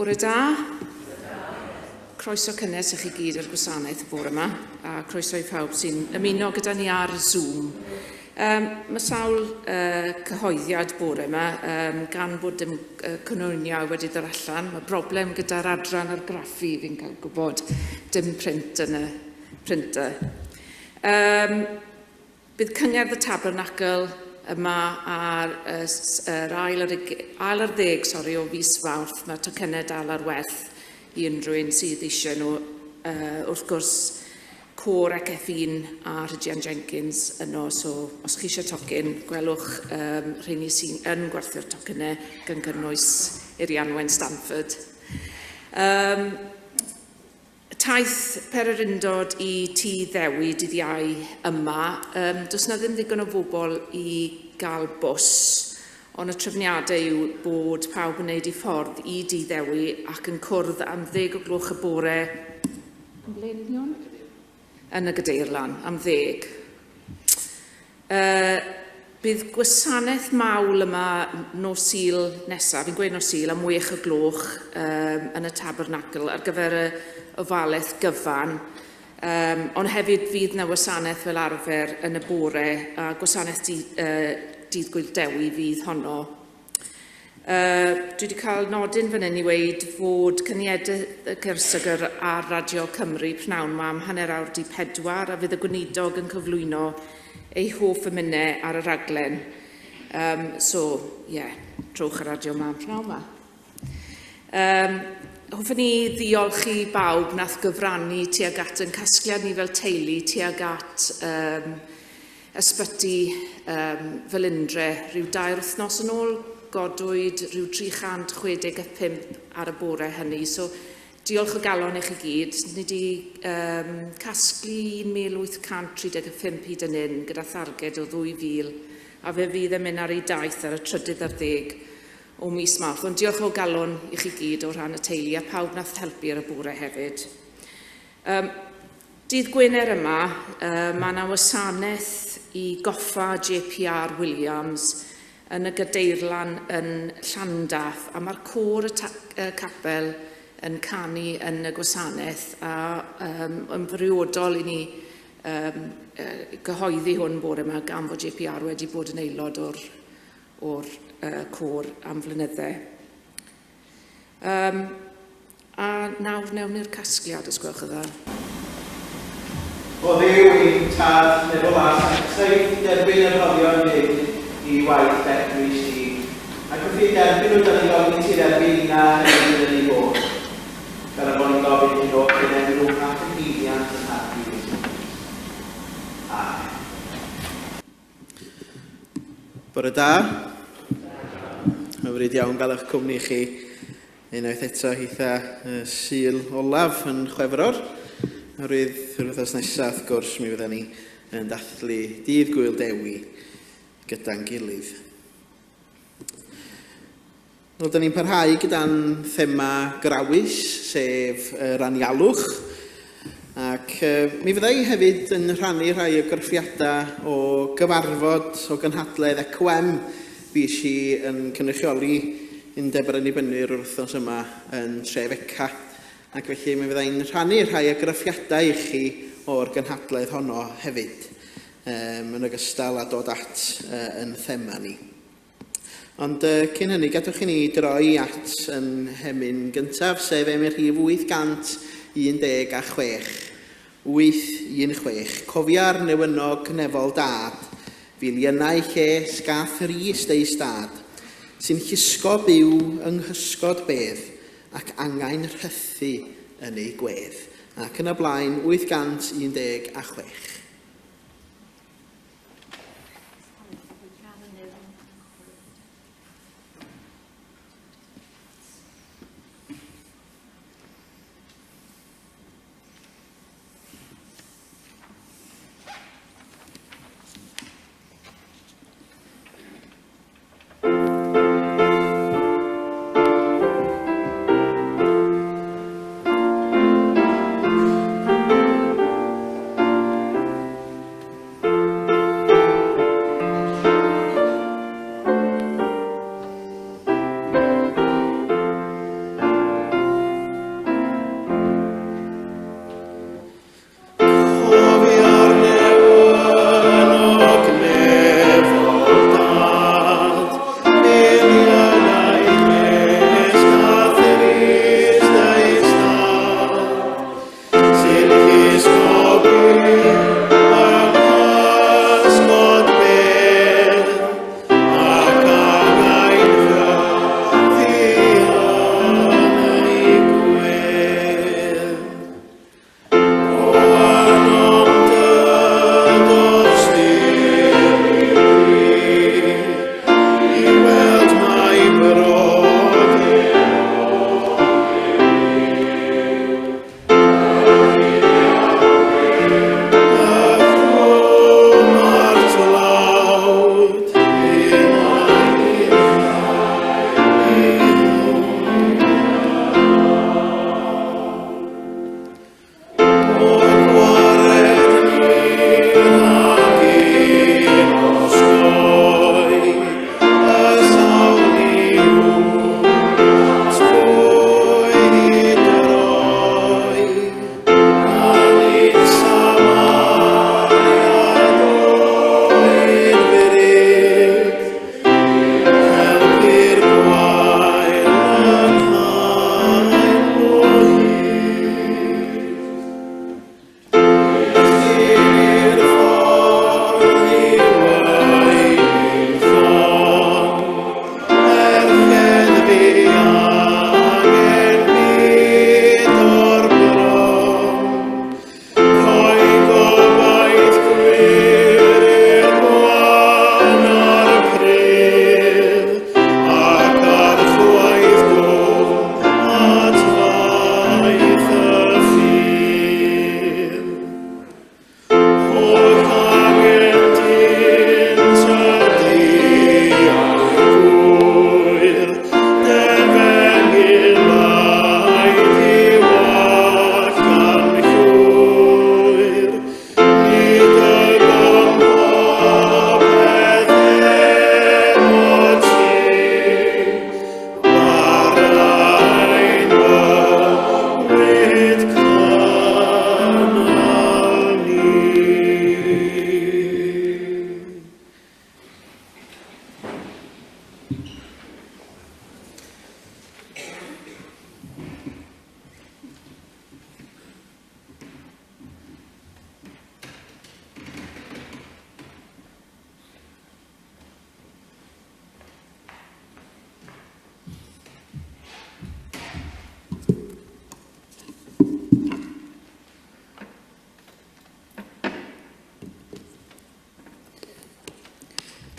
Bore da. Croeso cynnes i chi gyd i'r gwasanaeth bore yma, a croeso i pawb sy'n ymuno gyda ni ar Zoom. Mae sawl cyhoeddiad bore yma, gan bod dim cynwyniau wedi dod allan. Mae broblem gyda'r adran argraffu, fi'n cael gwybod, dim print yn y printer. Bydd cyngerdd y Tabernacl yma ar ail ar ddeg o fis Fawrth. Mae tocynnau dal ar werth i unrhyw un sydd eisiau nhw. Wrth gwrs, Côr ac F1 a Rhydian Jenkins yno, so os chi eisiau tocyn, gwelwch rheini sy'n yn gwerthu'r tocynnau gan gynnwys Irianwen Stanford. Taith pererindod i tŷ ddewi dydd Iau yma. Does na ddim ddigon o bobl i gael bws, ond y trefniadau yw bod pawb yn gwneud i ffordd i dŷ ddewi ac yn cwrdd am 10 o gloch y bore yn y Gadeirlan, am 10. Bydd gwasanaeth mawl yma nos Sul nesaf, fi'n gweud nos Sul, am 8 o gloch yn y Tabernacl ar gyfer y ofalaeth gyfan, ond hefyd fydd na wasanaeth fel arfer yn y bore, a gwasanaeth dydd Gwyl Dewi fydd honno. Dwi wedi cael nodyn fan hyn i weid fod cyniadau y cyrsygr ar Radio Cymru pnawn yma am hanner awr 4 a fydd y Gweinidog yn cyflwyno ei hoff emynau ar y raglen. Trowch y radio yma pnawn yma. Hoffwn ni ddiolch i bawb nath gyfrannu tuag at yn casgliad ni fel teulu tuag at ysbyty Felindre rhyw 2 wythnos yn ôl, godwyd rhyw 365 ar y bore hynny. So, diolch o galon i chi gyd. Ni wedi casglu 1,835 hyd yn un gyda tharged o 2,000, a fe fydd yn mynd ar ei daith ar y 3 ar 10 o mis Mawrth. Ond diolch o galon i chi gyd o ran y teulu a pawb nath helpu ar y bore hefyd. Dydd Gwener yma, mae yna wasanaeth i goffa JPR Williams yn y Gadeirlan yn Llandaff, a mae'r côr y capel yn canu yn y gwasanaeth, a yn briodol i ni gyhoeddi hwn bore yma gan fod JPR wedi bod yn aelod o'r côr am flynyddau. A nawr newn ni'r casgliad, os gwelwch y dda. O ddew i'n tad meddwl as, saith derbyn yr hoddion hyn i waith dechrys i. Ac wrth i derbyn nhw dyn ni'n gofyn sy'n derbyn na hynny dyn ni bod. Gan y bod ni'n gofyn i nhw yn enw at y gyddiant yn hapus. Bore da. Hyfryd iawn gael eich cwmni chi unwaith eto hitha Sul olaf yn Chwefror. Roedd yr wythnos nesaf, wrth gwrs, mi fydden ni yn dathlu Dydd Gwyl Dewi gyda'n gilydd. Rydyn ni'n parhau gyda'n thema grawys, sef ranialwch. Ac mi fyddai hefyd yn rhannu rhai o graffiadau o gyfarfod o gynhadledd ECWM bys i yn cynrychioli undeb ar ynnibynu'r wythnos yma yn Trefeca. Ac felly mi fyddai'n rhannu rhai o graffiadau i chi o'r gynhadledd honno hefyd, yn ogystal â dod at yn thema ni. Ond cyn hynny, gadwch i ni droi at yn hemyn gyntaf, sef rhif 816. 816. Cofia'r newynog nefol dad, filiynau lles gath yr ist ei stad, sy'n llusgo byw yng nghysgod bedd, ac angain rhythu yn ei gwedd. Ac yn y blaen, 816.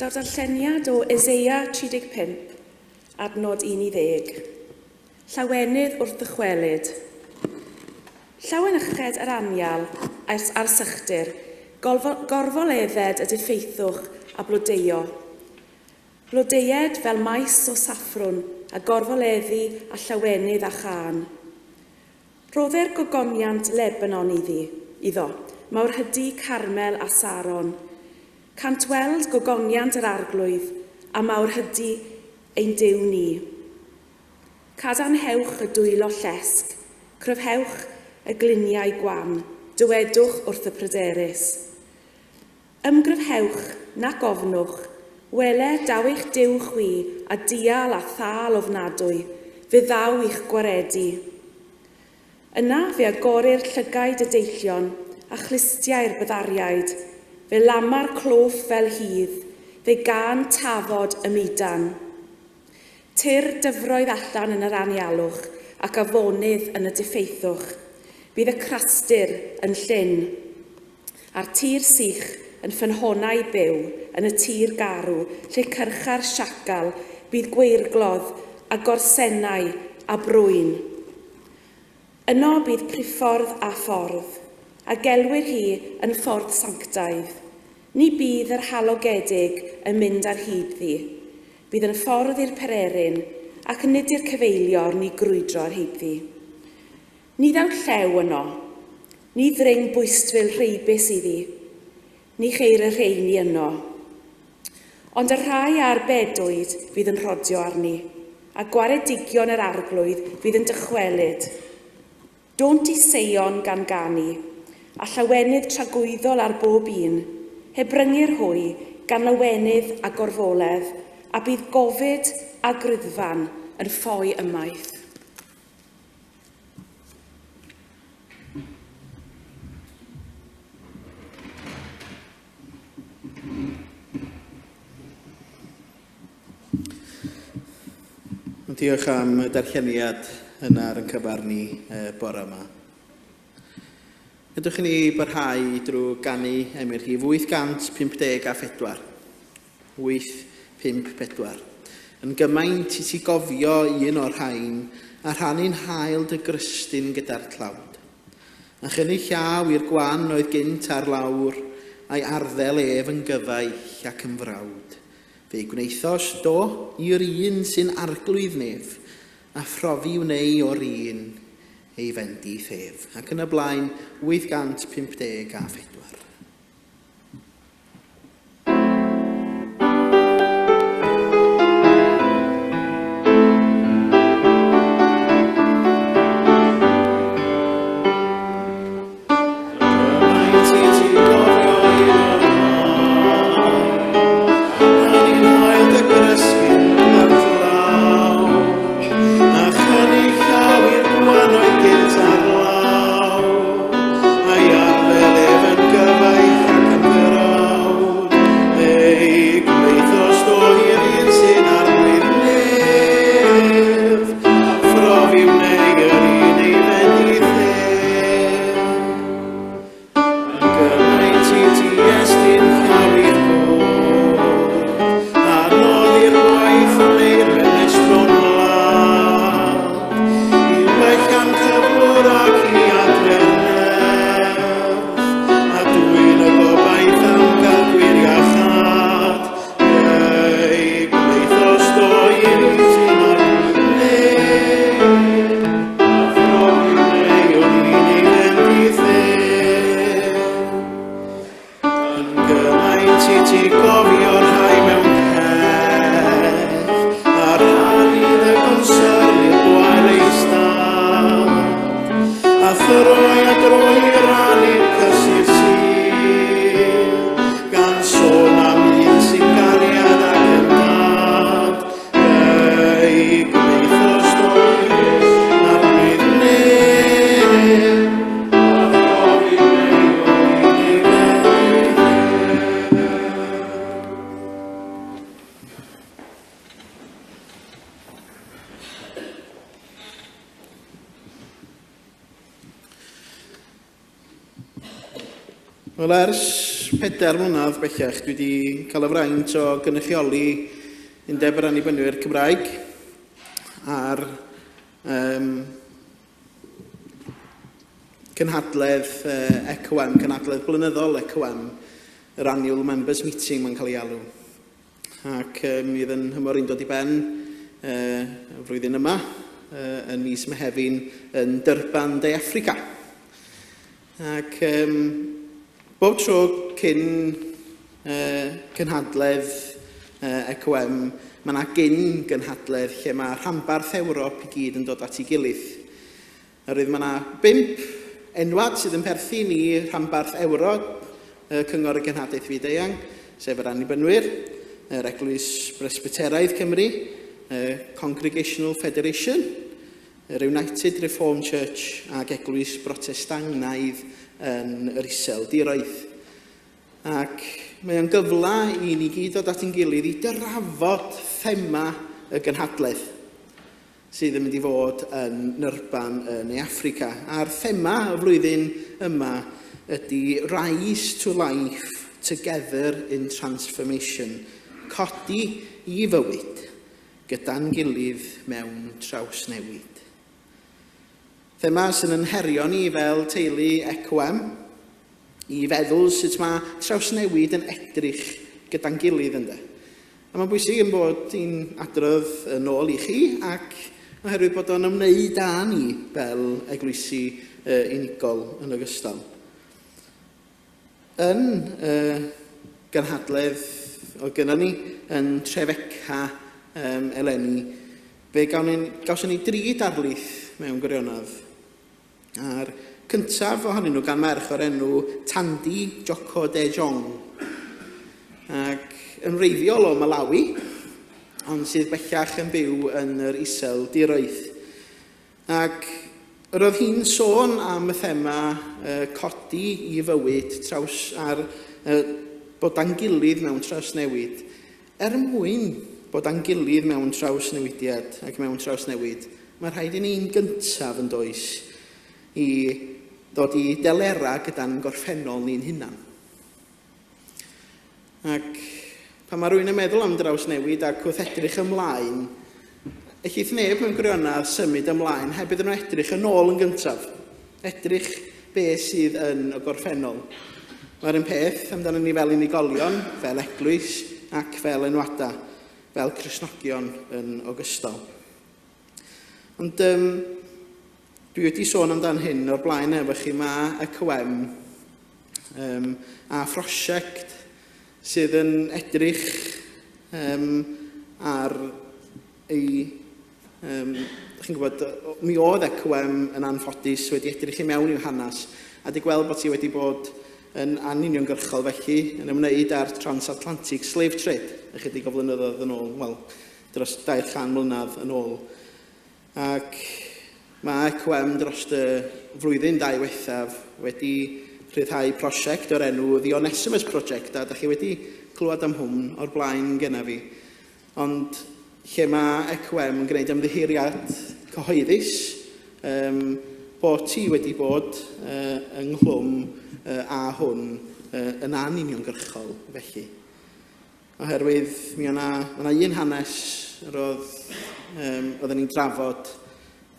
Darlleniad o Eseia 35, adnod 1 i 10. Llawenydd wrth ddychwelyd. Llawen yched yr anial a'r sychdir, gorfoledded y diffeithwch a blodeio. Blodeied fel maes o saffrwn a gorfoleddu a llawenydd a chan. Rodde'r gogoniant Lebanon iddo, mawr hydy Carmel a Saron. Cant weld gogoniant yr arglwydd a mawr hydy ein diw ni. Cadanhewch y dwylo llesg, cryfhewch y gliniau gwan, dywedwch wrth y pryderus. Ymgryfhewch nac ofnwch, wele daw eich diw chwi a dial a thal ofnadwy, fe ddaw i'ch gwaredu. Yna fe agorir llygaid y deillion a chlystiau'r byddariaid, fe lamar cloff fel hydd, fe gan tafod y midan. Tyr dyfroedd allan yn yr anialwch ac afonydd yn y diffeithwch. Bydd y crastur yn llyn, a'r tir sych yn ffynhonnau byw yn y tir garw, lle cyrcha'r siacal, bydd gweirglodd a gorsennau a brwyn. Yno bydd priffordd a ffordd, a gelwir hi yn ffordd sanctaidd. Ni bydd yr halogedig yn mynd ar hyd ddi. Bydd yn ffordd i'r pererin ac nid i'r cyfeilior ni grwydro ar hyd ddi. Ni ddaw llew yno, ni ddring bwystfil rheibus iddi, ni cheir y rheini yno. Ond y rhai a'r bedwyd fydd yn rhodio arni, a gwaredigion yr arglwydd fydd yn dychwelyd. Dont i seion gan ganu, a llawenydd tragwyddol ar bob un, hebryngir hwy gan lawenydd a gorfoledd, a bydd gofid a gryddfan yn ffoi ymaith. Diolch am y darlleniad yna ar yn cyfar ni bore yma. Ydych ni barhau drwy ganu emyr hi 854. 854. Yn gymaint i ti gofio un o'r rhain a rhannu'n hael dy grystyn gyda'r tlawd. A chynnu llaw i'r gwan oedd gynt ar lawr a'i arddel ef yn gyfaill ac yn frawd. Fe gwneithos do i'r un sy'n arglwydd nef a phrofi wneu o'r un ei fendi thef. Ac yn y blaen 854. Wel, ers 4 mlynedd bellach, dwi wedi cael y fraint o gynrychioli undeb yr annibynwyr Cymraeg ar cynhadledd ECOM, cynhadledd blynyddol ECOM, yr Annual Members Meeting mae'n cael ei alw. Ac mi fydd yn hymor un dod i ben y flwyddyn yma, yn mis Mehefin yn Durban, De Affrica. Ac bob tro cyn cynhadledd ECOM, mae yna gyn gynhadledd lle mae rhanbarth Ewrop i gyd yn dod at ei gilydd. Oherwydd mae yna 5 enwad sydd yn perthyn i rhanbarth Ewrop, Cyngor y Genhadaeth Fyd Eang, sef yr Annibynwyr, yr Eglwys Presbyteraidd Cymru, Congregational Federation, yr United Reformed Church ac Eglwys Protestannaidd yn yr Iseldiroedd. Ac mae o'n gyfla i ni gyd dod at ein gilydd i drafod thema y gynhadledd sydd yn mynd i fod yn Nyrban yn Affrica. A'r thema y flwyddyn yma ydy Rise to Life Together in Transformation. Codi i fywyd gyda'n gilydd mewn trawsnewid. Thema sy'n yn herio ni fel teulu ECOM i feddwl sut mae trawsnewid yn edrych gyda'n gilydd ynddo. A mae'n bwysig yn bod i'n adrodd yn ôl i chi ac oherwydd bod o'n ymwneud â ni fel eglwysi unigol yn ogystal. Yn gynhadledd o gynna ni yn Trefeca eleni, fe gawson ni 3 darlith mewn gwirionedd. A'r cyntaf ohonyn nhw gan merch o'r enw Tandi Joko De Jong. Ac yn wreiddiol o Malawi, ond sydd bellach yn byw yn yr Iseldiroedd. Ac roedd hi'n sôn am y thema codi i fywyd bod a'n gilydd mewn trawsnewid. Mwyn bod a'n gilydd mewn trawsnewidiad ac mewn trawsnewid, mae rhaid i ni'n gyntaf yn does i ddod i delera gyda'n gorffennol ni'n hunan. Ac pan mae rhywun yn meddwl am drawsnewid ac wrth edrych ymlaen, ellith neb mewn gwirionedd symud ymlaen heb iddyn nhw edrych yn ôl yn gyntaf. Edrych beth sydd yn y gorffennol. Mae'r un peth amdano ni fel unigolion, fel eglwys ac fel enwadau, fel Cristnogion yn ogystal. Ond dwi wedi sôn amdan hyn o'r blaen efo chi, mae ECOM a phrosiect sydd yn edrych ar ei... chi'n gwybod, mi oedd ECOM yn anffodus wedi edrych i mewn i'w hanes a di gweld bod hi wedi bod yn anuniongyrchol felly yn ymwneud â'r transatlantic slave trade ychydig o flynyddoedd yn ôl, wel, dros 200 mlynedd yn ôl. Ac mae ECOM dros y flwyddyn 2 diwethaf wedi rhyddhau prosiect o'r enw The Onesimus Project, a da chi wedi clywed am hwn o'r blaen genna fi. Ond lle mae ECOM yn gwneud ymddiheuriad cyhoeddus bod ti wedi bod ynghlwm a hwn yn anuniongyrchol felly. Oherwydd mi o'na un hanes oedden ni'n drafod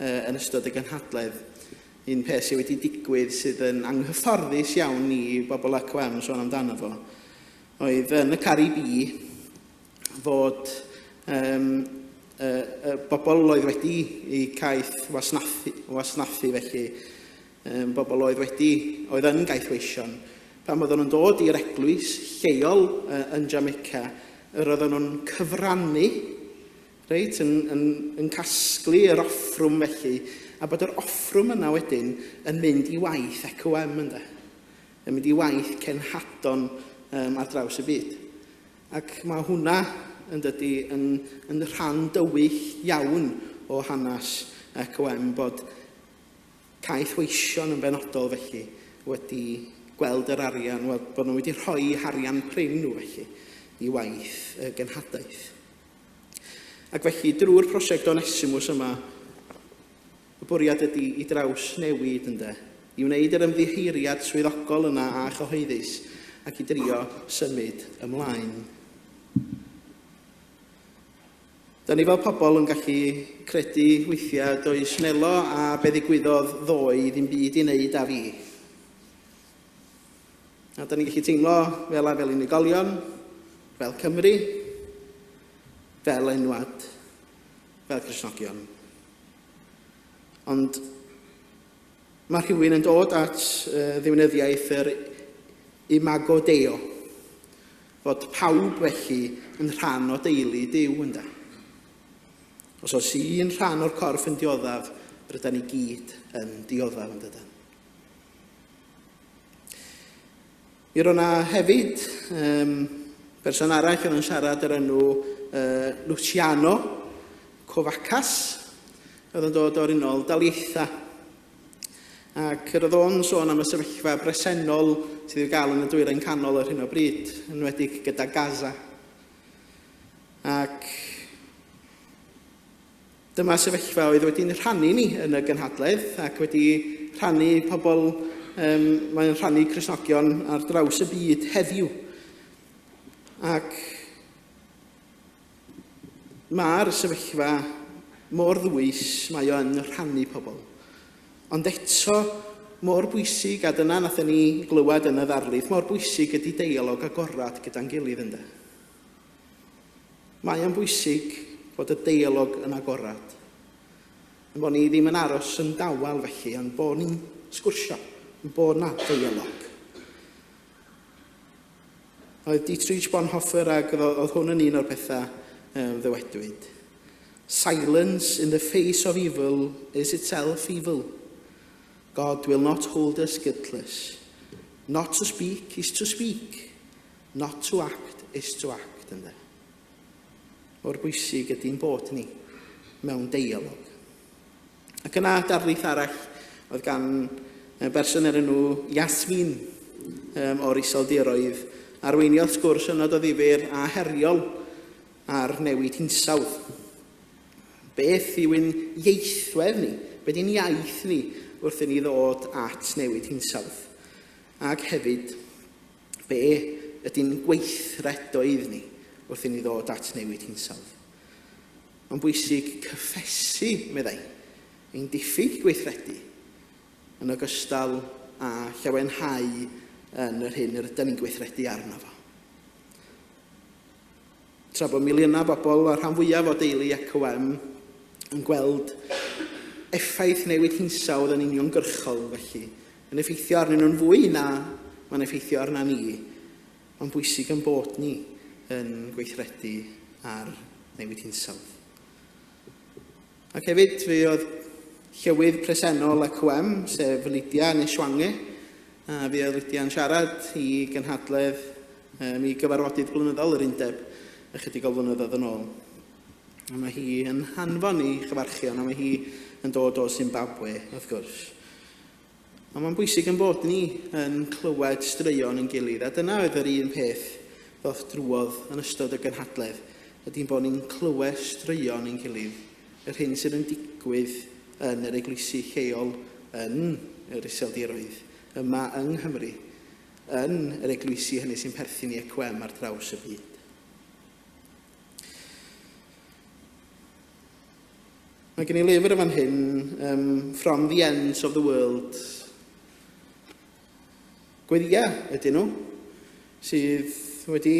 yn ystod y gynhadledd, un peth sydd wedi digwydd sydd yn anghyfforddus iawn i bobl ECOM sôn amdano fo, oedd yn y Caribi fod bobl oedd wedi i caeth wasnaffu felly, bobl oedd yn gaethweision, pan oedden nhw'n dod i'r eglwys lleol yn Jamaica, roedden nhw'n cyfrannu, reit, yn casglu yr offrwm felly, a bod yr offrwm yna wedyn yn mynd i waith ECOM ynde, yn mynd i waith cenhadon ar draws y byd. Ac mae hwnna yn rhan dywyll iawn o hanes ECOM bod caethweision yn benodol felly wedi gweld yr arian, bod nhw wedi rhoi harian prin nhw felly i waith genhadaeth. Ac felly drwy'r prosiect Onesimus yma, y bwriad ydy i draws newid ynde, i wneud yr ymddiheuriad swyddogol yna a chyhoeddus ac i drio symud ymlaen. Da ni fel pobl yn gallu credu weithiau does nelo a be ddigwyddodd ddoe ddim byd i wneud â fi. A da ni'n gallu teimlo fel unigolion, fel Cymru, fel enwad, fel Cristnogion. Ond mae rhywun yn dod at ddiwnyddiaeth yr imago Deo, fod pawb felly yn rhan o deulu Duw ynda. Os oes un rhan o'r corff yn dioddaf, rydyn ni gyd yn dioddaf yn dydyn. Mi roedd yna hefyd person arall yn siarad yr enw Luciano Covacas, oedd yn dod o'r unol daliaethau. Ac roedd o'n sôn am y sefyllfa bresennol sydd i'w gael yn y dwyrain canol ar hyn o bryd, yn enwedig gyda Gaza. Ac dyma sefyllfa oedd wedi'n rhannu ni yn y gynhadledd ac wedi rhannu pobl, mae'n rhannu Cristnogion ar draws y byd heddiw. Ac mae'r sefyllfa mor ddwys mae o'n rhannu pobl. Ond eto, mor bwysig, a dyna nathon ni glywed yn y ddarlith, mor bwysig ydy deialog agorad gyda'n gilydd ynde. Mae o'n bwysig bod y deialog yn agorad. Yn bod ni ddim yn aros yn dawel felly, ond bod ni'n sgwrsio, yn bod na deialog. Oedd Dietrich Bonhoeffer ac oedd hwn yn un o'r pethau ddywedwyd. Silence in the face of evil is itself evil. God will not hold us guiltless. Not to speak is to speak. Not to act is to act. O'r bwysig ydy'n bod ni mewn deialog. Ac yna darlith arall oedd gan berson yr enw Iasmin o'r Iseldiroedd arweiniodd sgwrs yn o ddifyr a heriol ar newid hinsawdd. Beth yw ein ieithwedd ni? Be di'n iaith ni wrth i ni ddod at newid hinsawdd? Ac hefyd, be ydy'n gweithredoedd ni wrth i ni ddod at newid hinsawdd? Mae'n bwysig cyffesu, meddai, ein diffyg gweithredu yn ogystal a llawenhau yn yr hyn rydyn ni'n gweithredu arno fo. Tra bod miliynau bobl a'r rhan fwyaf o deulu ECOM yn gweld effaith newid hinsawdd yn uniongyrchol felly, yn effeithio arnyn nhw'n fwy na mae'n effeithio arna ni, mae'n bwysig yn bod ni yn gweithredu ar newid hinsawdd. Ac hefyd, fe oedd llywydd presennol ECOM, sef Lydia Neswange, a fe oedd Lydia'n siarad i gynhadledd i gyfarfodydd blynyddol yr undeb ychydig o flynyddoedd yn ôl. A mae hi yn hanfon i chyfarchion, a mae hi yn dod o Zimbabwe, wrth gwrs. A mae'n bwysig yn bod ni yn clywed straeon yn gilydd, a dyna oedd yr un peth ddoth drwodd yn ystod y gynhadledd, ydy'n bod ni'n clywed straeon yn gilydd, yr hyn sydd yn digwydd yn yr eglwysi lleol yn yr Iseldiroedd, yma yng Nghymru, yn yr eglwysi hynny sy'n perthyn i ECOM ar draws y byd. Mae gen i lyfr fan hyn, From the Ends of the World. Gweddiau ydyn nhw, sydd wedi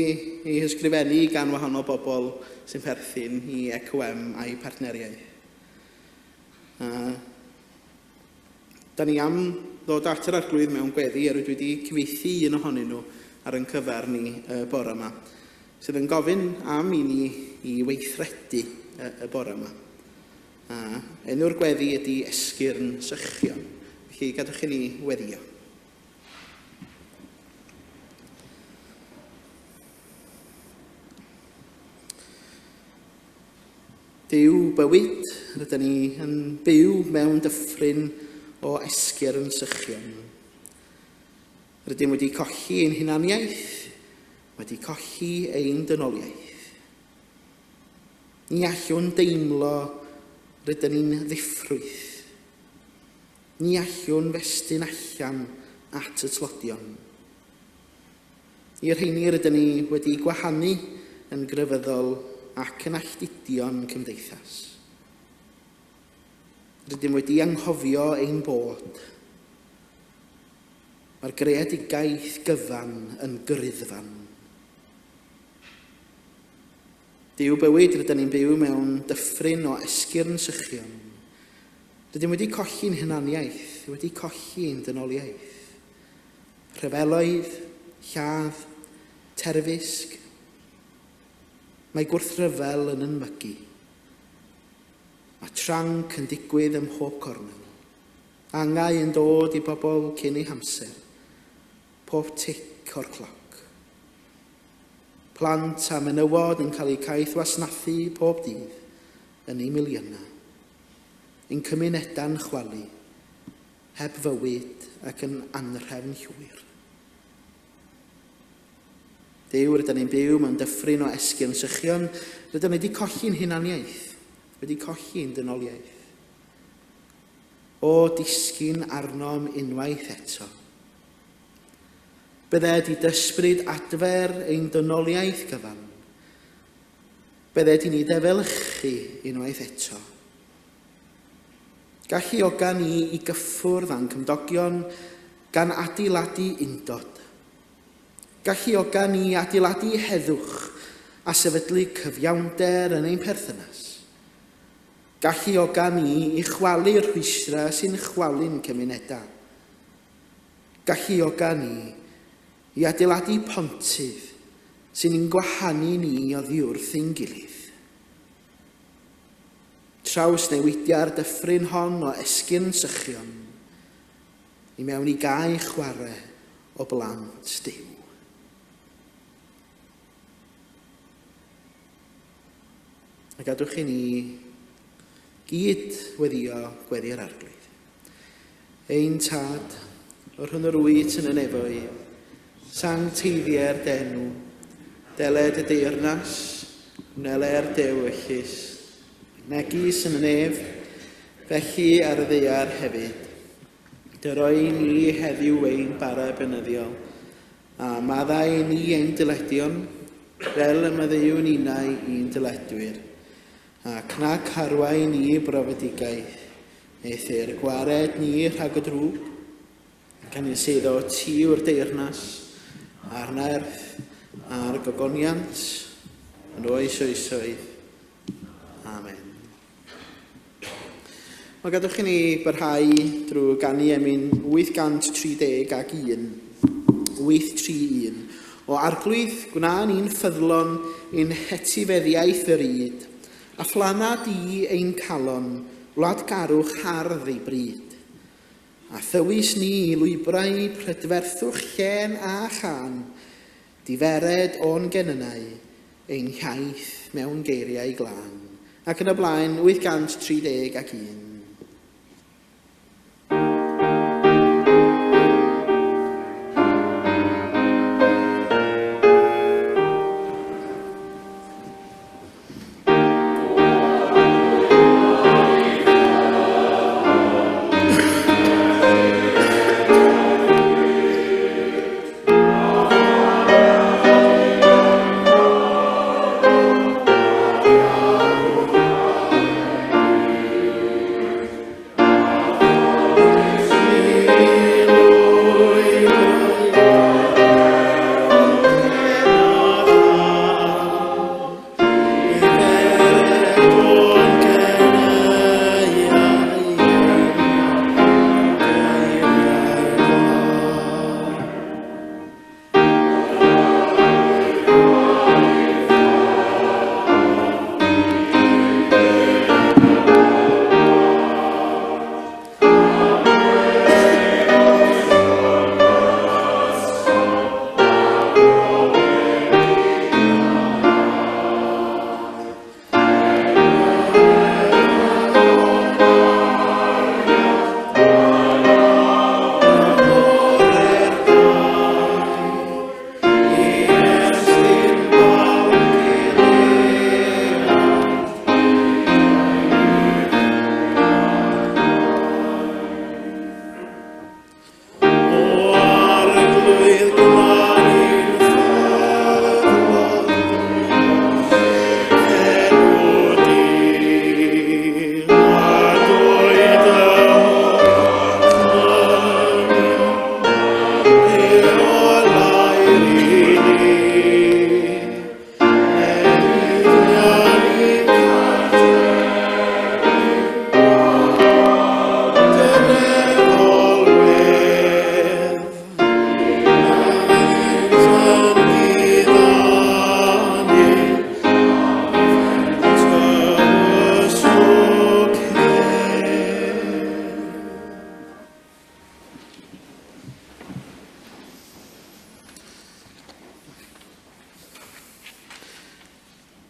ei hysgrifennu gan wahanol bobl sy'n perthyn i ECOM a'i partneriaeth. Da ni am ddod at yr arglwydd mewn gweddi er wedi cyfieithu un ohonyn nhw ar yn cyfer ni bore yma, sydd yn gofyn am i ni i weithredu y bore yma. Enw'r gweddi ydy esgyrn sychion, felly gadwch i ni weddio. Dyw bywyd, rydyn ni yn byw mewn dyffryn o esgyrn sychion. Rydym wedi colli ein hunaniaeth, wedi colli ein dynoliaeth. Ni allwn deimlo rydyn ni'n ddiffrwyth. Ni allwn festyn allan at y tlodion. I'r rheini rydyn ni wedi gwahanu yn grefyddol ac yn alltudion cymdeithas. Rydym wedi anghofio ein bod. Mae'r greadigaeth gyfan yn gryddfan. Dyw bywyd rydyn ni'n byw mewn dyffryn o esgyrn sychion. Rydym wedi colli'n hunaniaeth, wedi colli'n dynoliaeth. Rhyfeloedd, lladd, terfysg. Mae gwrthryfel yn ynmygu. Mae tranc yn digwydd ym mhob cornel. Angau yn dod i bobl cyn eu hamser. Pob tic o'r cloc. Plant a menywod yn cael eu caeth wasnathu pob dydd yn ei miliynau. Ein cymunedau'n chwalu, heb fywyd ac yn anrhefn llwyr. Dyw rydyn ni'n byw mewn dyffryn o esgyrn sychion, rydyn ni wedi colli'n hunaniaeth, wedi colli'n dynoliaeth. O disgyn arnom unwaith eto. Bydde di dysbryd adfer ein dynoliaeth gyfan. Bydde di ni defelychu unwaith eto. Galluoga ni i gyffwrdd a'n cymdogion gan adeiladu undod. Galluoga ni i adeiladu heddwch a sefydlu cyfiawnder yn ein perthynas. Galluoga ni i chwalu'r rhwystra sy'n chwalu'n cymunedau. Galluoga ni i adeiladu pontydd sy'n ein gwahanu ni oddi wrth ein gilydd. Traws newidia'r dyffryn hon o esgyrn sychion, i mewn i gau chwarae o blant Duw. A gadwch i ni gyd weddio gweddi'r arglwydd. Ein tad, o'r hwn yr wyt yn y nefoedd, sancteiddiau'r denw, deled y deyrnas, wneler dewyllus, negus yn y nef, felly ar y ddaear hefyd. Dyroi ni heddiw ein bara benyddiol, a maddau ni ein dyledion, fel y maddeuwn unau i'n dyledwyr, ac nac arwain ni brofedigaeth, eithyr gwared ni rhag y drwg, gan i seiddo tiw'r deyrnas, a'r nerth, a'r gogoniant, yn oes oesoedd. Amen. Mae gadwch i ni barhau drwy ganu emyn 831, 831, o arglwydd gwna'n un ffyddlon ein hetifeddiaeth yr yd, a phlanad i ein calon, wlad garwch hardd ei bryd. A thywys ni lwybrau prydferthwch llen a chan, difered o'n genynau, ein hiaith mewn geiriau glân. Ac yn y blaen, 831.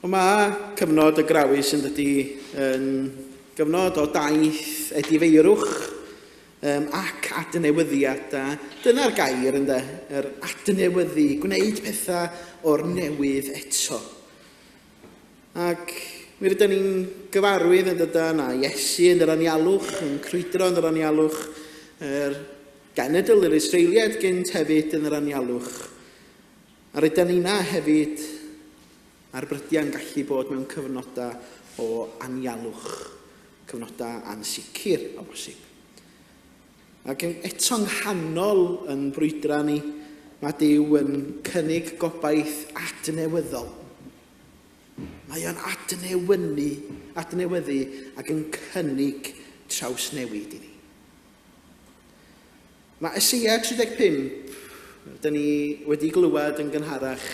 Ond mae cyfnod y grawys yn dydy yn gyfnod o daith edifeirwch ac adnewyddiad. Dyna'r gair ynde, yr adnewyddu, gwneud pethau o'r newydd eto. Ac mi rydyn ni'n gyfarwydd yn dydyn a Iesu yn yr anialwch, yn crwydro yn yr anialwch, yr genedl yr Israeliad gynt hefyd yn yr anialwch. A rydyn ni'na hefyd a'r brydiau'n gallu bod mewn cyfnodau o anialwch, cyfnodau ansicr o bosib. Ac eto nghanol yn brwydra ni, mae Duw yn cynnig gobaith adnewyddol. Mae o'n adnewyddu ac yn cynnig trawsnewid i ni. Mae Eseia 35, dyn ni wedi glywed yn gynharach,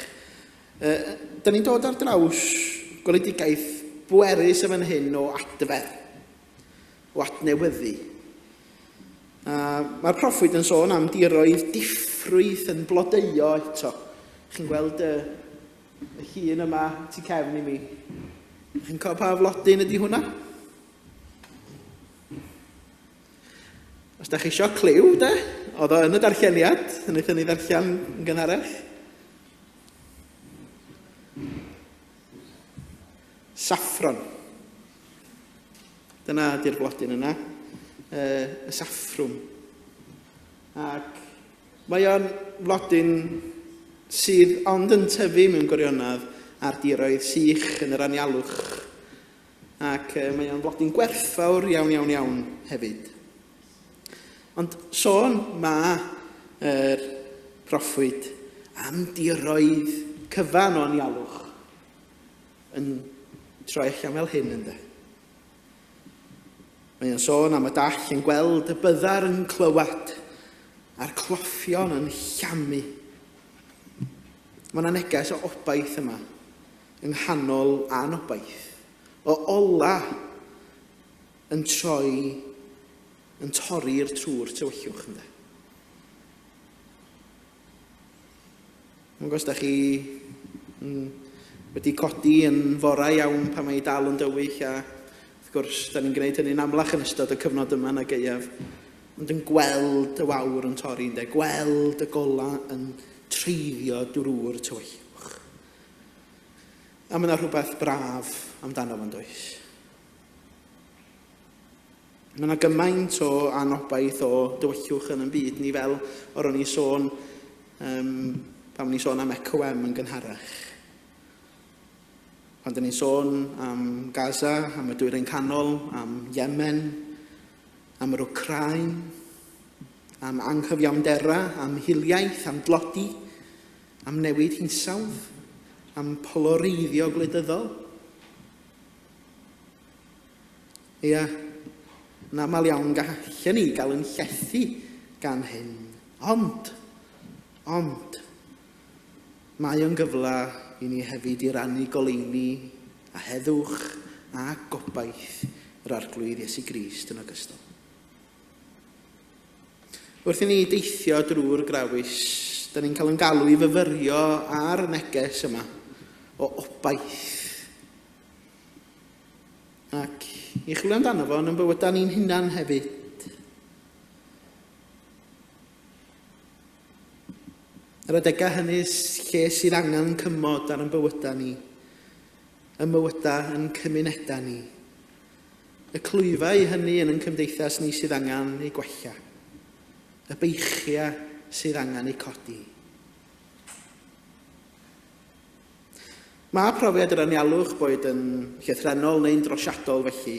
dyn ni'n dod ar draws gweledigaeth bwerus yn fan hyn o adfer, o adnewyddu. Mae'r proffwyd yn sôn am diroedd diffrwydd yn blodeuo eto. Chi'n gweld y llun yma tu cefn i mi. Chi'n cael pa flodyn ydy hwnna? Os da chi eisiau cliw, de? Oedd o yn y darlleniad, yn eithon ni ddarllen yn gynharach. Saffron. Dyna di'r blodyn yna. Y saffrwm. Ac mae o'n flodyn sydd ond yn tyfu mewn gwirionedd ar diroedd sych yn yr anialwch. Ac mae o'n flodyn gwerthfawr iawn hefyd. Ond sôn mae yr proffwyd am diroedd cyfan o anialwch yn troi allan fel hyn ynddo. Mae o'n sôn am y dall yn gweld y byddar yn clywed a'r cloffion yn llamu. Mae yna neges o obaith yma yng nghanol anobaith. O ola yn torri'r trw'r tywyllwch ynddo. Mae'n gwrs da chi wedi codi yn forau iawn pan mae dal yn dywyll a wrth gwrs da ni'n gwneud hynny'n amlach yn ystod y cyfnod yma na gaeaf. Ond yn gweld y wawr yn torri ynddo, gweld y gola yn treiddio drwy'r tywyllwch. A mae yna rhywbeth braf amdano fo'n does. Mae yna gymaint o anobaith o dywyllwch yn y byd ni fel o'r o'n i sôn pan ni'n sôn am ECOM yn gynharach. Pan dyn ni'n sôn am Gaza, am y Dwyrain Canol, am Yemen, am yr Wcrain, am anghyfiawndera, am hiliaeth, am dlodi, am newid hinsawdd, am poloreiddio gwleidyddol. Ia, yn aml iawn gallen ni gael yn llethu gan hyn. Ond, mae o'n gyfle i ni hefyd i rannu goleuni a heddwch a gobaith yr arglwydd Iesu Grist yn ogystal. Wrth i ni deithio drwy'r grawys, da ni'n cael yn galw i fyfyrio ar neges yma o obaith. Ac i chwilio amdano fo yn bywydau ni'n hunan hefyd. Yr adegau hynny lle sydd angen cymod ar yn bywydau ni, yn bywydau yn cymunedau ni. Y clwyfau hynny yn cymdeithas ni sydd angen ei gwella. Y beichiau sydd angen ei codi. Mae profiad yr anialwch bod yn llythrennol neu'n drosiadol felly,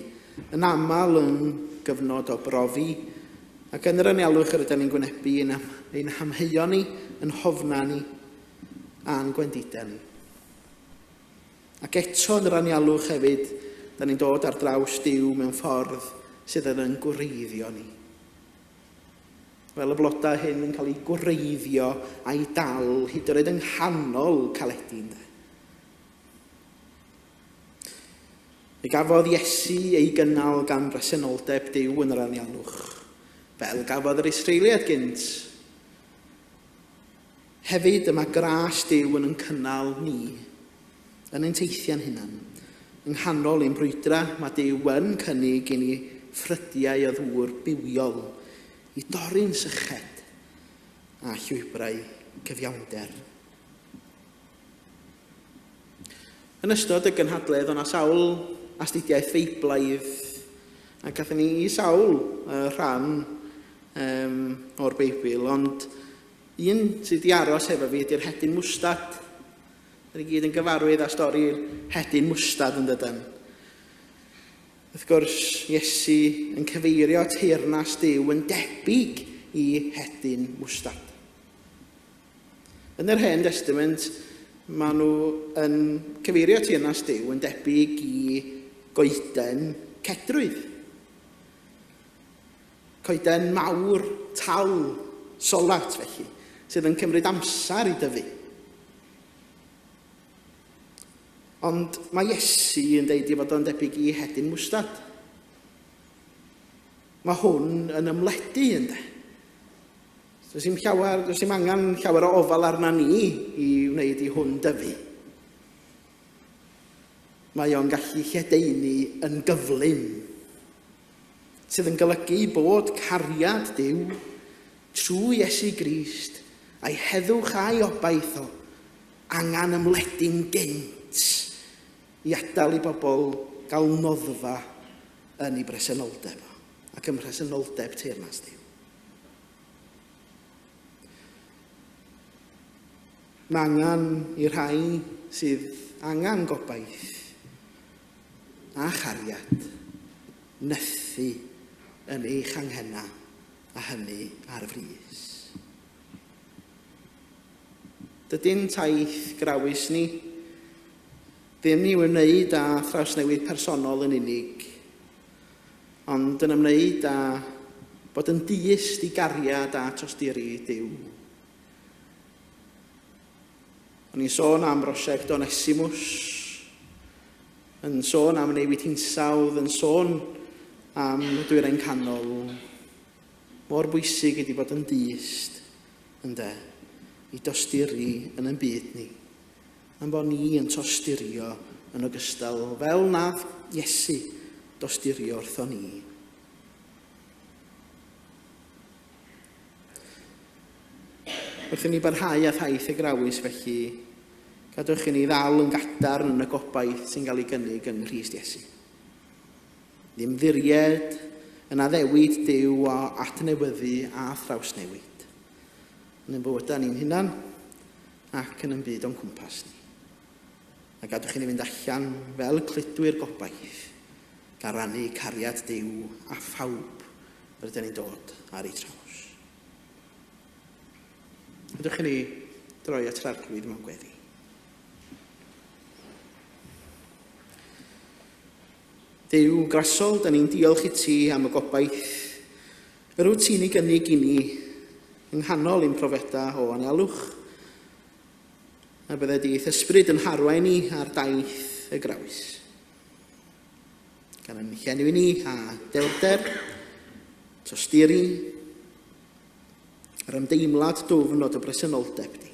yn aml yn gyfnod o brofi, ac yn yr anialwch yr ydym ni'n gwynebu ein hamheuon ni, yn hofna ni, a'n gwendidau ni. Ac eto yn yr anialwch hefyd, da ni'n dod ar draws Duw mewn ffordd sydd yn gwreiddio ni. Fel y blodau hyn yn cael ei gwreiddio a'i dal hyd yn oed yng nghanol caledu. Fe gafodd Iesu ei gynnal gan bresenoldeb Duw yn yr anialwch, fel gafodd yr Israeliad gynt. Hefyd yma gras Duw yn cynnal ni, yn ein teithiau'n hunan. Yng nghanol ein brwydra, mae Dyw yn cynnig i ni ffrydiau o ddŵr bywiol i dorri'n syched a llwybrau cyfiawnder. Yn ystod y gynhadledd, o'na sawl astudiaeth Feiblaidd, a gathon ni sawl rhan o'r Beibl, ond un sydd wedi aros efo fi ydy'r hedyn mwstad. Dyna gyd yn gyfarwydd â stori'r hedyn mwstad yn dydyn. Wrth gwrs, Iesu yn cyfeirio teyrnas Dyw yn debyg i hedyn mwstad. Yn yr Hen Testament, maen nhw yn cyfeirio teyrnas Dyw yn debyg i goeden cedrwydd. Coeden mawr, tal, solat felly, sydd yn cymryd amser i dyfu. Ond mae Iesu yn deud i fod o'n debyg i hedyn mwstad. Mae hwn yn ymledu ynddo. Does dim angen llawer o ofal arna ni i wneud i hwn dyfu. Mae o'n gallu lledaenu yn gyflym, sydd yn golygu bod cariad Dyw trwy Iesu Grist a'i heddwch a'i obaith o angen ymledu'n gynt i adael i bobl gael noddfa yn ei bresenoldeb ac ym mhresenoldeb teyrnas Dyw. Mae angen i'r rhai sydd angen gobaith a chariad nythu yn eich anghenna a hynny ar frys. Dydyn taith grawys ni ddim i wneud â thrawsnewid personol yn unig, ond yn ymwneud â bod yn dyst i gariad a tosturi Dyw. O'n i'n sôn am brosiect Onesimus, yn sôn am newid hinsawdd, yn sôn am dwyrain canol. Mor bwysig ydi bod yn dyst, i dosturi yn ein byd ni. Yn bod ni yn tosturio yn ogystal fel nath Iesu dosturio wrtho ni. Wrth i ni barhau a thaith y grawys felly, gadwch i ni ddal yn gadarn yn y gobaith sy'n cael ei gynnig yng Nghrist Iesu. Ddim ddiried yn addewid Dyw o adnewyddu a thrawsnewid. Yn ein bywydau ni'n hunan ac yn ein byd o'n cwmpas ni. A gadwch i ni fynd allan fel cludwyr gobaith, gan rannu cariad Dyw a phawb rydyn ni'n dod ar ei traws. Gadwch i ni droi at yr arglwydd mewn gweddi. Dyw grasol, da ni'n diolch i ti am y gobaith, yr wyt ti'n ei gynnig i ni yng nghanol ein profeda o anialwch, a bydde di ysbryd yn harwain ni ar daith y grawys. Gan yn llenwi ni a delder, tosturi, yr ymdeimlad dwfn o dy bresenoldeb di.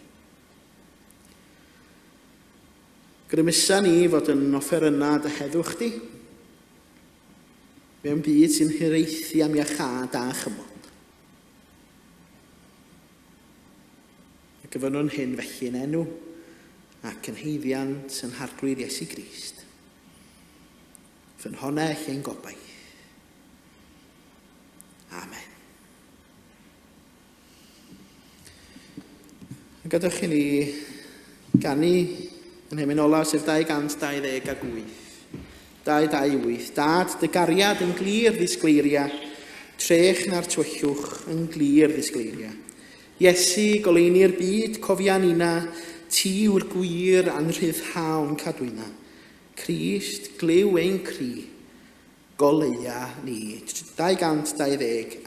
Grymusa ni fod yn offerynnau dy heddwch di, mewn byd sy'n hiraethu am iachad a chymod. Ac gyfynwn hyn felly yn enw ac yn heiddiant yn harglwydd Iesu Grist. Fy nhonell ein gobaith. Amen. Gadwch i ni ganu yn hymyn ola sef 228. 228. Dad, dy gariad yn glir ddisgleiria, trech na'r twyllwch yn glir ddisgleiria. Iesu, goleini'r byd, cofian una, ti yw'r gwir anrhyddhawn cadwyna. Crist, glyw ein cri, goleia ni. 228.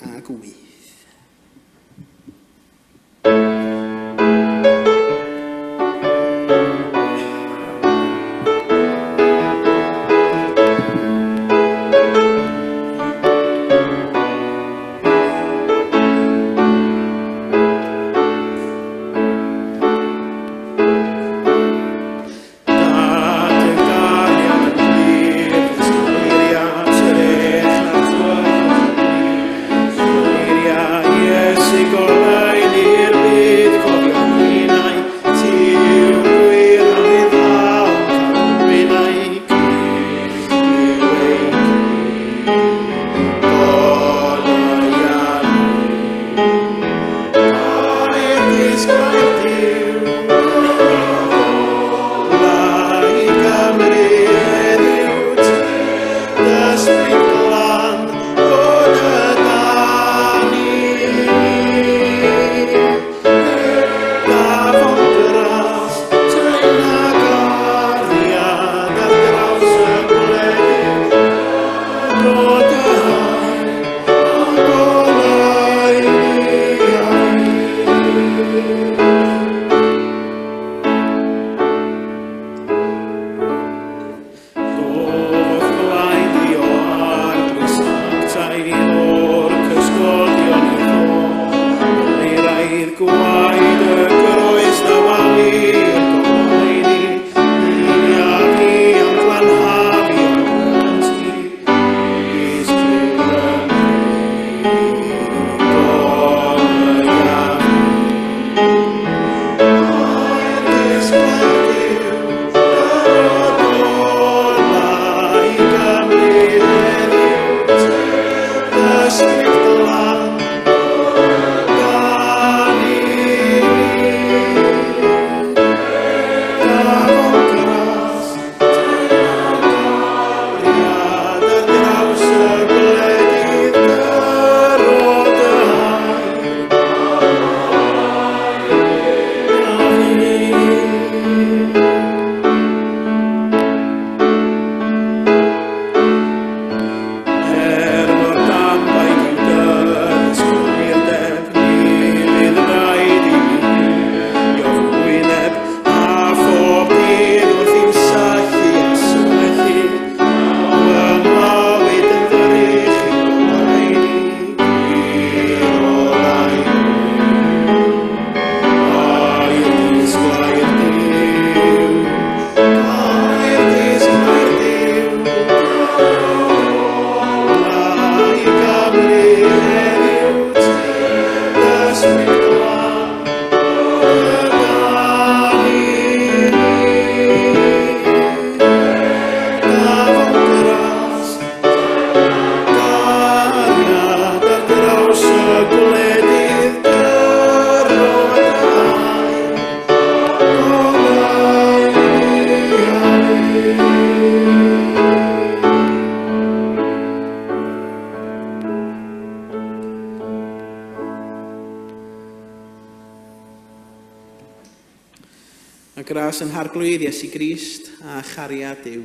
A gras yn harglwydd Iesu Grist a chariad Duw,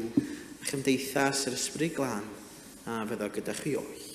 a chymdeithas yr Ysbryd Glân, a fyddo gyda chi oll.